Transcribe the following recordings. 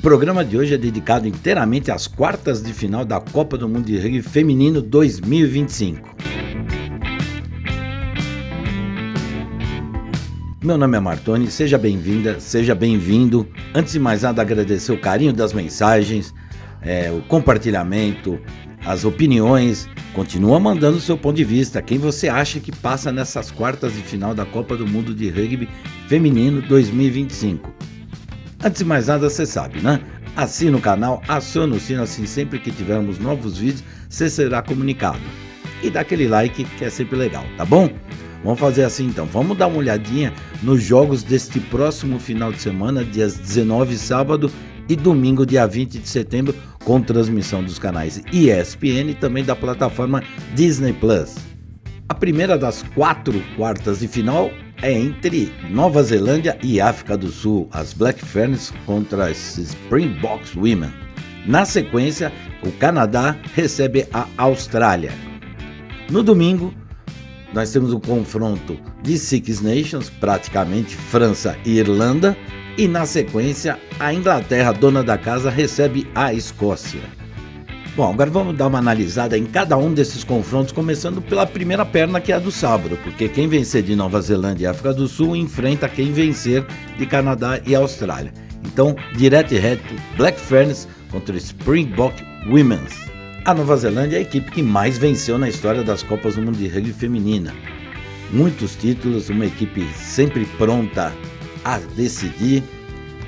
programa de hoje é dedicado inteiramente às quartas de final da Copa do Mundo de Rugby Feminino 2025. Meu nome é Martoni, seja bem-vinda, seja bem-vindo. Antes de mais nada, agradecer o carinho das mensagens, o compartilhamento, as opiniões. Continua mandando o seu ponto de vista, quem você acha que passa nessas quartas de final da Copa do Mundo de Rugby Feminino 2025. Antes de mais nada, você sabe, né? Assina o canal, aciona o sino, assim sempre que tivermos novos vídeos, você será comunicado. E dá aquele like que é sempre legal, tá bom? Vamos fazer assim então, vamos dar uma olhadinha nos jogos deste próximo final de semana, dias 19 sábado e domingo, dia 20 de setembro, com transmissão dos canais ESPN e também da plataforma Disney+. A primeira das 4 quartas de final é entre Nova Zelândia e África do Sul, as Black Ferns contra as Springboks Women. Na sequência, o Canadá recebe a Austrália. No domingo, nós temos o confronto de Six Nations, praticamente França e Irlanda, e na sequência, a Inglaterra, dona da casa, recebe a Escócia. Bom, agora vamos dar uma analisada em cada um desses confrontos, começando pela primeira perna, que é a do sábado, porque quem vencer de Nova Zelândia e África do Sul enfrenta quem vencer de Canadá e Austrália. Então, direto e reto, Black Ferns contra Springbok Women's. A Nova Zelândia é a equipe que mais venceu na história das Copas do Mundo de Rugby Feminina. Muitos títulos, uma equipe sempre pronta a decidir.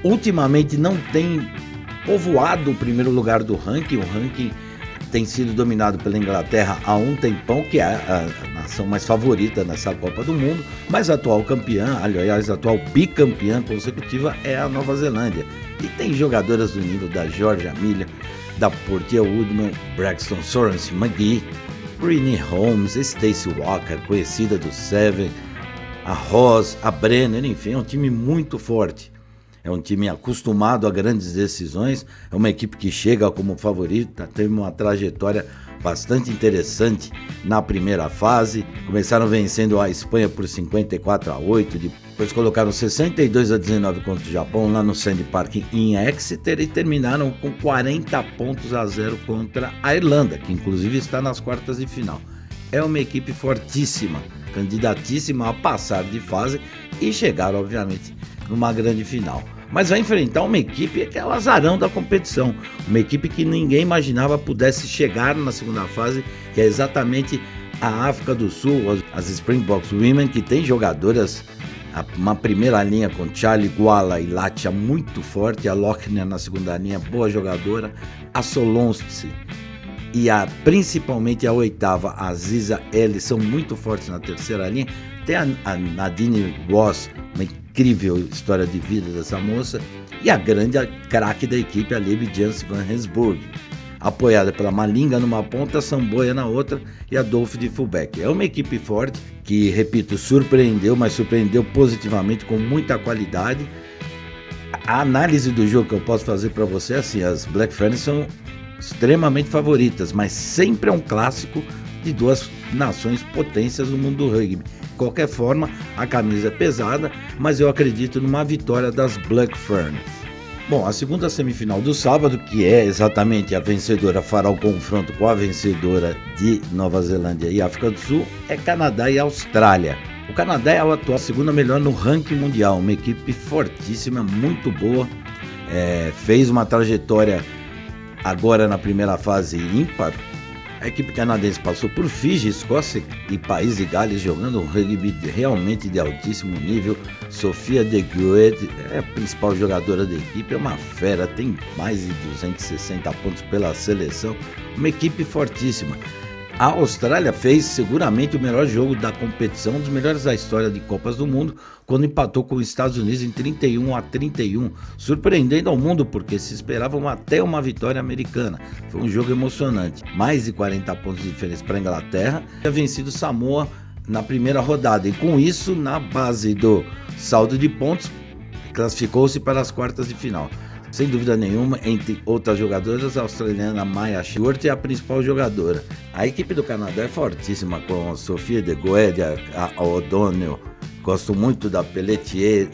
Ultimamente não tem povoado o primeiro lugar do ranking. O ranking tem sido dominado pela Inglaterra há um tempão, que é a nação mais favorita nessa Copa do Mundo, mas a atual campeã, aliás, a atual bicampeã consecutiva é a Nova Zelândia. E tem jogadoras do nível da Georgia Miller, da Portia Woodman, Braxton Sorensen McGee, Britney Holmes, Stacey Walker, conhecida do Seven, a Ross, a Brenner, enfim, é um time muito forte. É um time acostumado a grandes decisões, é uma equipe que chega como favorita, teve uma trajetória bastante interessante na primeira fase. Começaram vencendo a Espanha por 54-8, depois colocaram 62-19 contra o Japão lá no Sandy Park em Exeter e terminaram com 40-0 contra a Irlanda, que inclusive está nas quartas de final. É uma equipe fortíssima, candidatíssima a passar de fase e chegar, obviamente, numa grande final. Mas vai enfrentar uma equipe que é o azarão da competição, uma equipe que ninguém imaginava pudesse chegar na segunda fase, que é exatamente a África do Sul, as Springboks Women, que tem jogadoras, uma primeira linha com Charlie Guala e Latia muito forte, a Lochner na segunda linha, boa jogadora, a Solonsi e principalmente a oitava, a Ziza Ellis, são muito fortes na terceira linha. Tem a Nadine Ross, uma incrível história de vida dessa moça, e a grande craque da equipe, a Libby Jansen van Rensburg, apoiada pela Malinga numa ponta, Samboia na outra e a Dolph de fullback. É uma equipe forte que, repito, surpreendeu, mas surpreendeu positivamente, com muita qualidade. A análise do jogo que eu posso fazer para você é assim: as Black Ferns são extremamente favoritas, mas sempre é um clássico de duas nações potências no mundo do rugby. De qualquer forma, a camisa é pesada, mas eu acredito numa vitória das Black Ferns. Bom, a segunda semifinal do sábado, que é exatamente a vencedora, fará o confronto com a vencedora de Nova Zelândia e África do Sul, é Canadá e Austrália. O Canadá é a atual segunda melhor no ranking mundial, uma equipe fortíssima, muito boa, fez uma trajetória agora na primeira fase ímpar. A equipe canadense passou por Fiji, Escócia e País de Gales, jogando um rugby realmente de altíssimo nível. Sofia de Goede é a principal jogadora da equipe, é uma fera, tem mais de 260 pontos pela seleção, uma equipe fortíssima. A Austrália fez seguramente o melhor jogo da competição, um dos melhores da história de Copas do Mundo, quando empatou com os Estados Unidos em 31-31, surpreendendo ao mundo porque se esperava até uma vitória americana. Foi um jogo emocionante, mais de 40 pontos de diferença para a Inglaterra, tinha vencido Samoa na primeira rodada e com isso, na base do saldo de pontos, classificou-se para as quartas de final. Sem dúvida nenhuma, entre outras jogadoras, a australiana Maya Stewart é a principal jogadora. A equipe do Canadá é fortíssima, com a Sofia de Goede, a O'Donnell, Gosto muito da Pelletier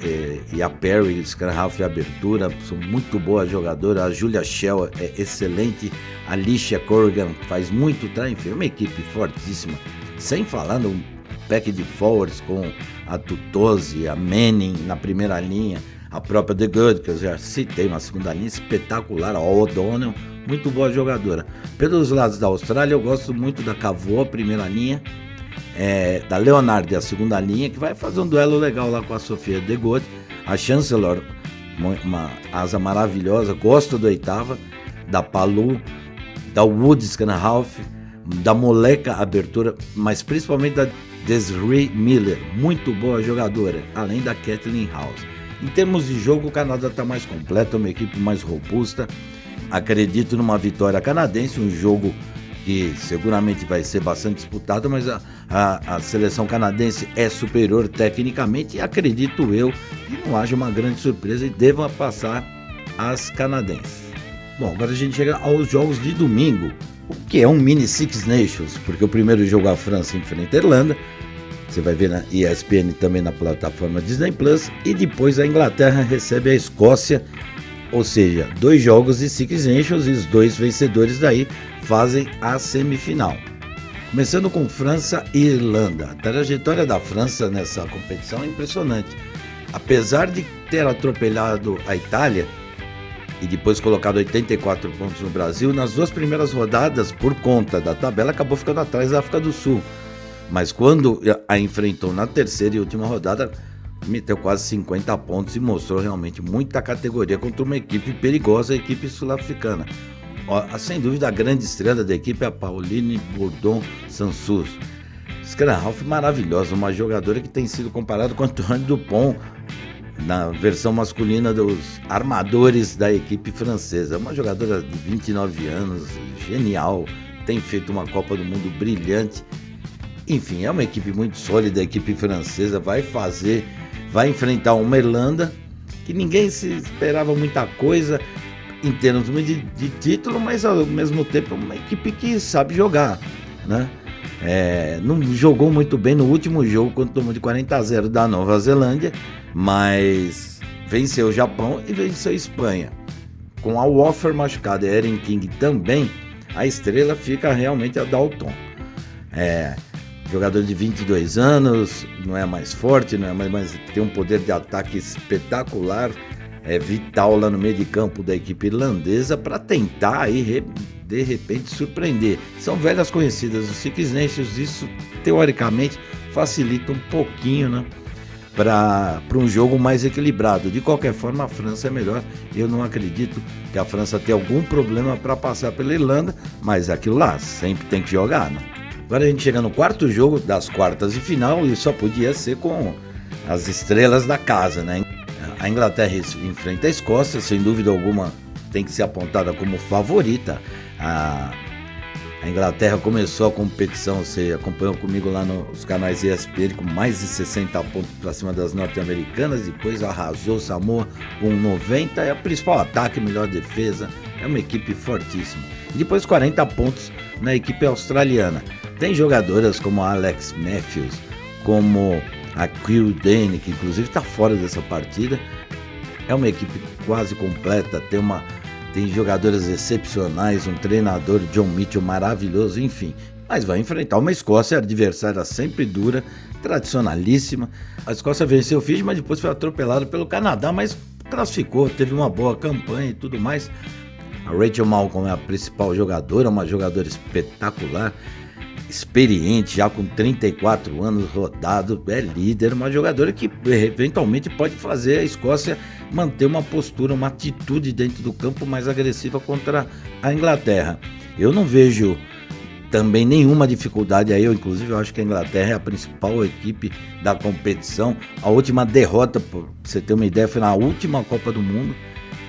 e a Perry, Scrum-Half e abertura, são muito boas jogadoras. A Julia Shell é excelente, a Alicia Corrigan faz muito, tá? Enfim, é uma equipe fortíssima. Sem falar no pack de forwards com a Tutose, a Manning na primeira linha, a própria The Good, que eu já citei na segunda linha, espetacular, a O'Donnell, muito boa jogadora. Pelos lados da Austrália, eu gosto muito da Cavô, primeira linha, da Leonard, a segunda linha, que vai fazer um duelo legal lá com a Sofia The Good. A Chancellor, uma asa maravilhosa, gosto da oitava, da Palu, da Wood Scunhalf, da Moleca abertura, mas principalmente da Desiree Miller, muito boa jogadora, além da Kathleen House. Em termos de jogo, o Canadá está mais completo, é uma equipe mais robusta. Acredito numa vitória canadense, um jogo que seguramente vai ser bastante disputado, mas a seleção canadense é superior tecnicamente e acredito eu que não haja uma grande surpresa e deva passar as canadenses. Bom, agora a gente chega aos jogos de domingo, o que é um mini Six Nations, porque o primeiro jogo a França enfrenta a Irlanda, você vai ver na ESPN também na plataforma Disney Plus, e depois a Inglaterra recebe a Escócia, ou seja, 2 jogos de Six Nations e os 2 vencedores daí fazem a semifinal. Começando com França e Irlanda. A trajetória da França nessa competição é impressionante. Apesar de ter atropelado a Itália e depois colocado 84 pontos no Brasil, nas 2 primeiras rodadas, por conta da tabela, acabou ficando atrás da África do Sul. Mas quando a enfrentou na terceira e última rodada, meteu quase 50 pontos e mostrou realmente muita categoria contra uma equipe perigosa, a equipe sul-africana. Sem dúvida, a grande estrela da equipe é a Pauline Bourdon-Sansus. Scrum-Half maravilhosa, uma jogadora que tem sido comparada com a Antoine Dupont na versão masculina dos armadores da equipe francesa. Uma jogadora de 29 anos, genial, tem feito uma Copa do Mundo brilhante. Enfim, é uma equipe muito sólida, a equipe francesa vai enfrentar uma Irlanda que ninguém se esperava muita coisa em termos de título, mas ao mesmo tempo uma equipe que sabe jogar, né? Não jogou muito bem no último jogo, quando tomou de 40-0 da Nova Zelândia, mas venceu o Japão e venceu a Espanha. Com a Walker machucada e a Erin King também, a estrela fica realmente a Dalton. Jogador de 22 anos, não é mais forte, não é mais, mas tem um poder de ataque espetacular, é vital lá no meio de campo da equipe irlandesa para tentar aí de repente surpreender. São velhas conhecidas os Six Nations, isso teoricamente facilita um pouquinho, né, para um jogo mais equilibrado. De qualquer forma, a França é melhor. Eu não acredito que a França tenha algum problema para passar pela Irlanda, mas aquilo lá sempre tem que jogar, né? Agora a gente chega no quarto jogo das quartas de final e só podia ser com as estrelas da casa, né? A Inglaterra enfrenta a Escócia, sem dúvida alguma tem que ser apontada como favorita. A Inglaterra começou a competição, você acompanhou comigo lá nos canais ESPN, com mais de 60 pontos para cima das norte-americanas, depois arrasou Samoa com 90, é o principal ataque, melhor defesa, é uma equipe fortíssima. E depois 40 pontos na equipe australiana. Tem jogadoras como a Alex Matthews, como a Quill Dane, que inclusive está fora dessa partida. É uma equipe quase completa, tem jogadoras excepcionais, um treinador, John Mitchell, maravilhoso, enfim. Mas vai enfrentar uma Escócia, adversária sempre dura, tradicionalíssima. A Escócia venceu o Fiji, mas depois foi atropelada pelo Canadá, mas classificou, teve uma boa campanha e tudo mais. A Rachel Malcolm é a principal jogadora, uma jogadora espetacular, experiente, já com 34 anos rodado, é líder, uma jogadora que eventualmente pode fazer a Escócia manter uma postura, uma atitude dentro do campo mais agressiva contra a Inglaterra. Eu não vejo também nenhuma dificuldade aí, eu acho que a Inglaterra é a principal equipe da competição. A última derrota, pra você ter uma ideia, foi na última Copa do Mundo,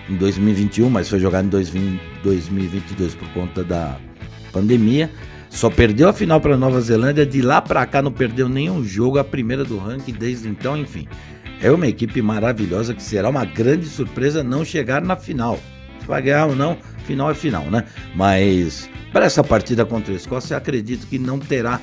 em 2021, mas foi jogada em 2022 por conta da pandemia. Só perdeu a final para a Nova Zelândia, de lá para cá não perdeu nenhum jogo, a primeira do ranking desde então, enfim. É uma equipe maravilhosa que será uma grande surpresa não chegar na final. Se vai ganhar ou não, final é final, né? Mas para essa partida contra a Escócia, acredito que não terá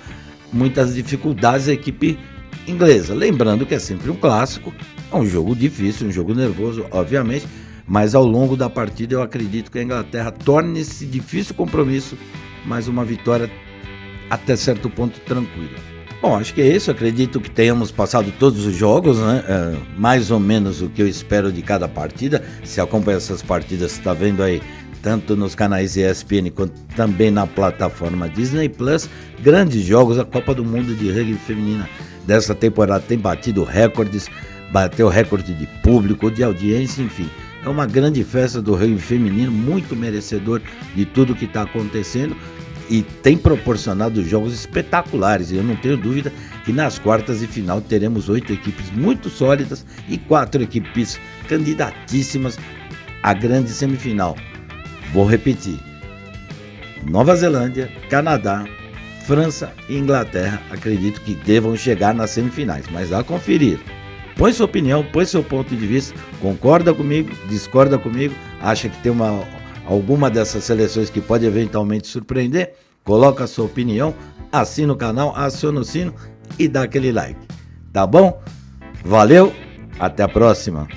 muitas dificuldades. A equipe inglesa. Lembrando que é sempre um clássico, é um jogo difícil, um jogo nervoso, obviamente, mas ao longo da partida eu acredito que a Inglaterra torne esse difícil compromisso, mas uma vitória até certo ponto tranquila. Bom, acho que é isso, acredito que tenhamos passado todos os jogos, né? Mais ou menos o que eu espero de cada partida. Se acompanha essas partidas, você está vendo aí, tanto nos canais ESPN quanto também na plataforma Disney Plus, grandes jogos. A Copa do Mundo de Rugby Feminina dessa temporada tem batido recordes, bateu recorde de público, de audiência, enfim. É uma grande festa do rugby feminino, muito merecedor de tudo que está acontecendo e tem proporcionado jogos espetaculares. E eu não tenho dúvida que nas quartas de final teremos 8 equipes muito sólidas e 4 equipes candidatíssimas à grande semifinal. Vou repetir: Nova Zelândia, Canadá, França e Inglaterra acredito que devam chegar nas semifinais, mas a conferir. Põe sua opinião, põe seu ponto de vista, concorda comigo, discorda comigo, acha que tem alguma dessas seleções que pode eventualmente surpreender? Coloca a sua opinião, assina o canal, aciona o sino e dá aquele like. Tá bom? Valeu, até a próxima!